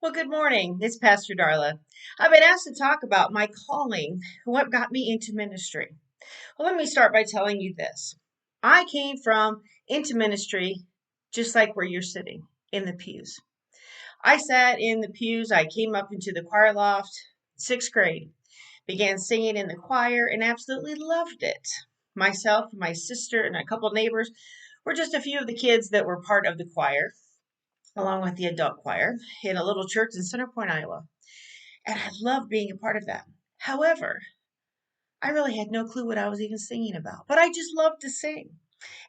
Well, good morning. It's Pastor Darla. I've been asked to talk about my calling, what got me into ministry. Well, let me start by telling you this. I came from into ministry just like where you're sitting in the pews. I sat in the pews. I came up into the choir loft, sixth grade, began singing in the choir, and absolutely loved it. Myself, my sister, and a couple of neighbors were just a few of the kids that were part of the choir, along with the adult choir, in a little church in Center Point, Iowa. And I loved being a part of that. However, I really had no clue what I was even singing about, but I just loved to sing.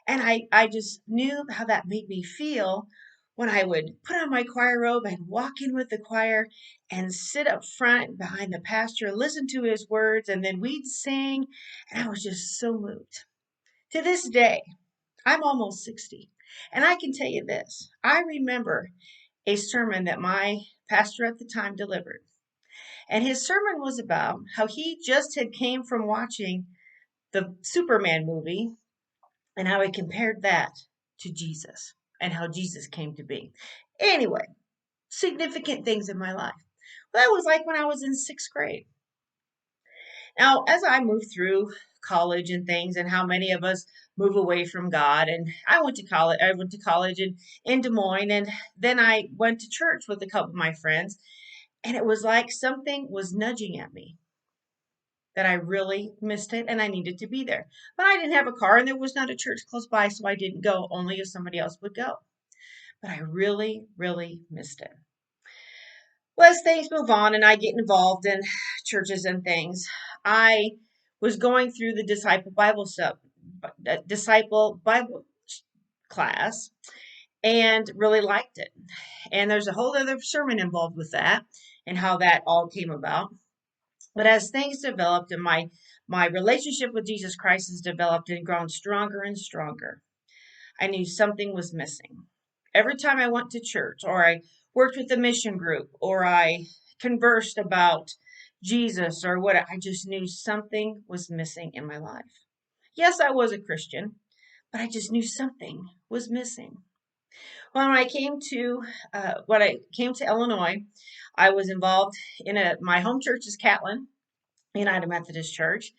And I just knew how that made me feel when I would put on my choir robe and walk in with the choir and sit up front behind the pastor, listen to his words, and then we'd sing. And I was just so moved. To this day, I'm almost 60. And I can tell you this, I remember a sermon that my pastor at the time delivered. And his sermon was about how he just had came from watching the Superman movie and how he compared that to Jesus and how Jesus came to be. Anyway, significant things in my life. Well, that was like when I was in sixth grade. Now, as I moved through college and things, and how many of us move away from God, and I went to college. I went to college in Des Moines, and then I went to church with a couple of my friends, and it was like something was nudging at me that I really missed it and I needed to be there. But I didn't have a car and there was not a church close by, so I didn't go, only if somebody else would go. But I really, really missed it. Well, as things move on and I get involved in churches and things, I was going through the disciple Bible class and really liked it. And there's a whole other sermon involved with that and how that all came about. But as things developed and my relationship with Jesus Christ has developed and grown stronger and stronger, I knew something was missing. Every time I went to church or I worked with the mission group or I conversed about Jesus or what, I just knew something was missing in my life. Yes, I was a Christian, but I just knew something was missing. Well, when I came to Illinois, I was involved in my home church is Catlin United Methodist Church.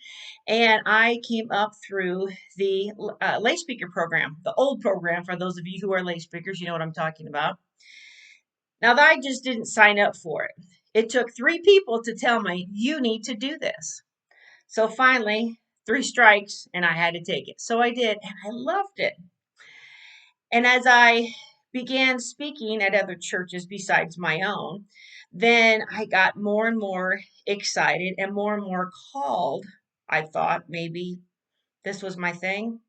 And I came up through the lay speaker program, the old program. For those of you who are lay speakers, you know what I'm talking about. Now, I just didn't sign up for it. It took three people to tell me, you need to do this. So finally, three strikes, and I had to take it. So I did, and I loved it. And as I began speaking at other churches besides my own, then I got more and more excited and more called. I thought maybe this was my thing.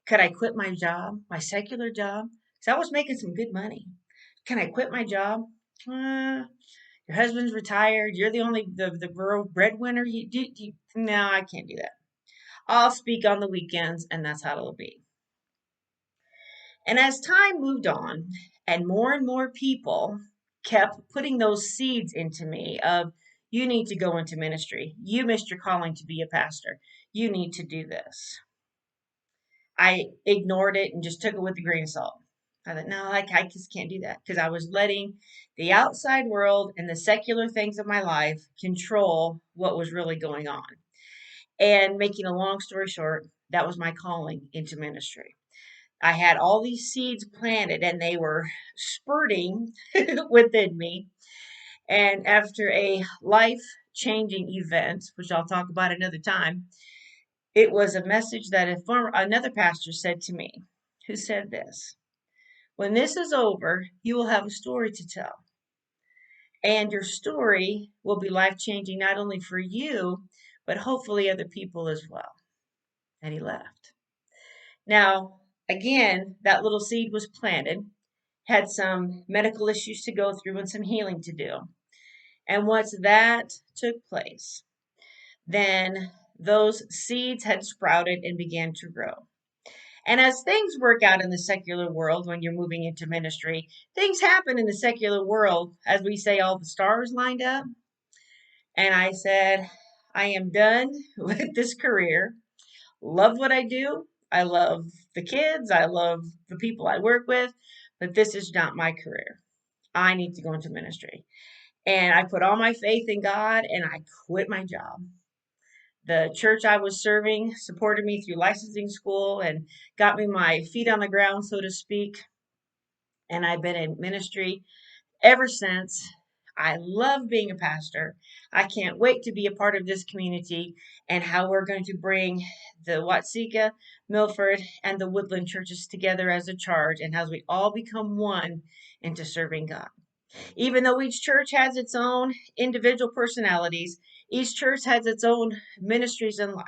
Could I quit my job, my secular job? Because I was making some good money. Can I quit my job? Your husband's retired. You're the rural breadwinner. No, I can't do that. I'll speak on the weekends, and that's how it'll be. And as time moved on, and more people kept putting those seeds into me of, you need to go into ministry. You missed your calling to be a pastor. You need to do this. I ignored it and just took it with a grain of salt. I thought, no, I just can't do that because I was letting the outside world and the secular things of my life control what was really going on. And making a long story short, that was my calling into ministry. I had all these seeds planted and they were spurting within me. And after a life changing event, which I'll talk about another time, it was a message that another pastor said to me, who said this: when this is over, you will have a story to tell. And your story will be life changing, not only for you, but hopefully other people as well. And he left. Now, again, that little seed was planted, had some medical issues to go through and some healing to do. And once that took place, then those seeds had sprouted and began to grow. And as things work out in the secular world when you're moving into ministry, things happen in the secular world, as we say, all the stars lined up. And I said, I am done with this career. Love what I do. I love the kids. I love the people I work with, but this is not my career. I need to go into ministry. And I put all my faith in God and I quit my job. The church I was serving supported me through licensing school and got me my feet on the ground, so to speak. And I've been in ministry ever since. I love being a pastor. I can't wait to be a part of this community and how we're going to bring the Watsika, Milford, and the Woodland churches together as a charge and as we all become one into serving God. Even though each church has its own individual personalities, each church has its own ministries in life.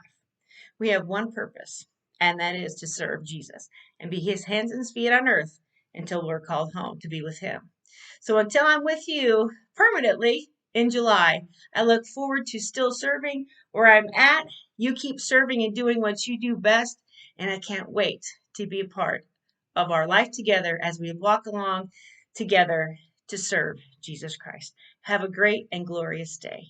We have one purpose, and that is to serve Jesus and be his hands and feet on earth until we're called home to be with him. So until I'm with you permanently in July, I look forward to still serving where I'm at. You keep serving and doing what you do best, and I can't wait to be a part of our life together as we walk along together to serve Jesus Christ. Have a great and glorious day.